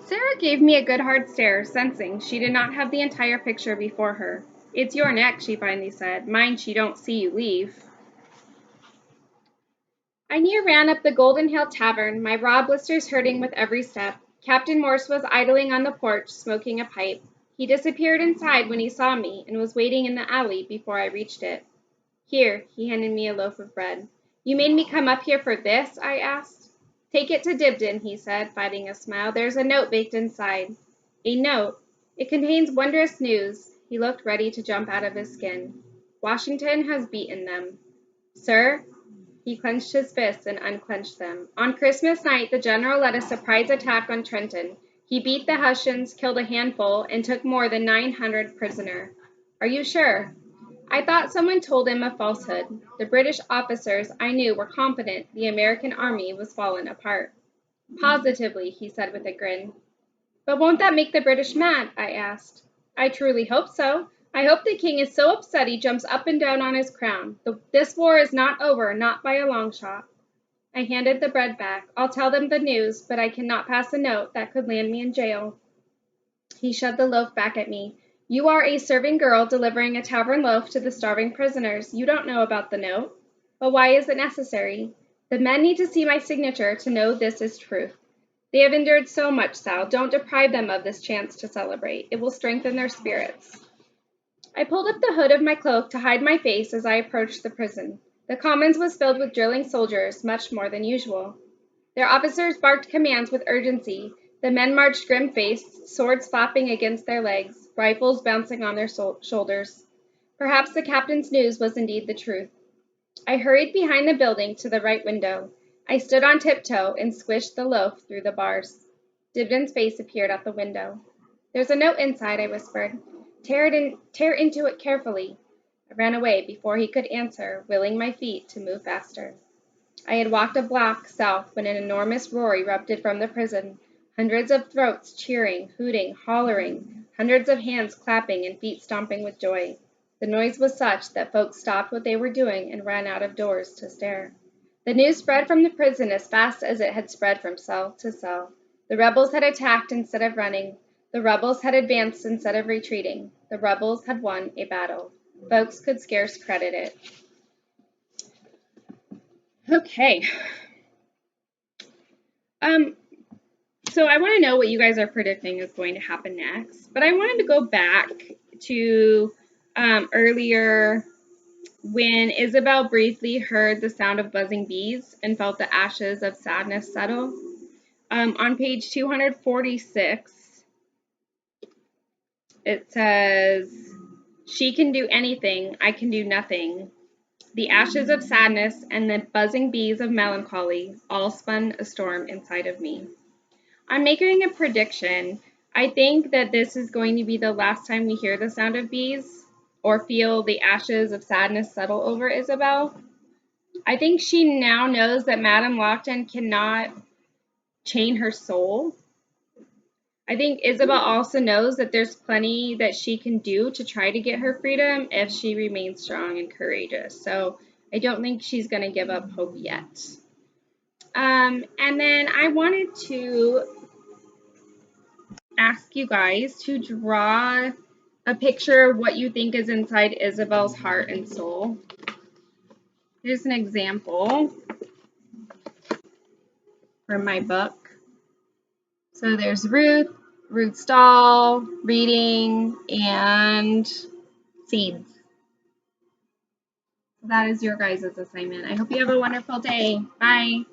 Sarah gave me a good hard stare, sensing she did not have the entire picture before her. "It's your neck," she finally said. "Mind she don't see you leave." I near ran up the Golden Hill Tavern, my raw blisters hurting with every step. Captain Morse was idling on the porch, smoking a pipe. He disappeared inside when he saw me and was waiting in the alley before I reached it. "Here," he handed me a loaf of bread. "You made me come up here for this?" I asked. "Take it to Dibdin," he said, fighting a smile. "There's a note baked inside." "A note? It contains wondrous news." He looked ready to jump out of his skin. "Washington has beaten them." "Sir?" He clenched his fists and unclenched them. "On Christmas night, the general led a surprise attack on Trenton. He beat the Hessians, killed a handful, and took more than 900 prisoner." "Are you sure?" I thought someone told him a falsehood. The British officers I knew were confident the American army was fallen apart. "Positively," he said with a grin. "But won't that make the British mad?" I asked. "I truly hope so. I hope the king is so upset he jumps up and down on his crown. This war is not over, not by a long shot." I handed the bread back. "I'll tell them the news, but I cannot pass a note that could land me in jail." He shoved the loaf back at me. "You are a serving girl delivering a tavern loaf to the starving prisoners. You don't know about the note. But why is it necessary? The men need to see my signature to know this is truth. They have endured so much, Sal. Don't deprive them of this chance to celebrate. It will strengthen their spirits." I pulled up the hood of my cloak to hide my face as I approached the prison. The commons was filled with drilling soldiers, much more than usual. Their officers barked commands with urgency. The men marched grim-faced, swords flapping against their legs, rifles bouncing on their shoulders. Perhaps the captain's news was indeed the truth. I hurried behind the building to the right window. I stood on tiptoe and squished the loaf through the bars. Dibdin's face appeared at the window. "There's a note inside," I whispered. Tear into it carefully." I ran away before he could answer, willing my feet to move faster. I had walked a block south when an enormous roar erupted from the prison. Hundreds of throats cheering, hooting, hollering, hundreds of hands clapping and feet stomping with joy. The noise was such that folks stopped what they were doing and ran out of doors to stare. The news spread from the prison as fast as it had spread from cell to cell. The rebels had attacked instead of running. The rebels had advanced instead of retreating. The rebels had won a battle. Folks could scarce credit it. Okay. So I want to know what you guys are predicting is going to happen next. But I wanted to go back to earlier when Isabel briefly heard the sound of buzzing bees and felt the ashes of sadness settle. On page 246, it says, "She can do anything, I can do nothing. The ashes of sadness and the buzzing bees of melancholy all spun a storm inside of me." I'm making a prediction. I think that this is going to be the last time we hear the sound of bees or feel the ashes of sadness settle over Isabel. I think she now knows that Madame Lockton cannot chain her soul. I think Isabel also knows that there's plenty that she can do to try to get her freedom if she remains strong and courageous. So I don't think she's going to give up hope yet. And then I wanted to ask you guys to draw a picture of what you think is inside Isabel's heart and soul. Here's an example from my book. So there's Ruth's doll, reading, and seeds. That is your guys' assignment. I hope you have a wonderful day. Bye.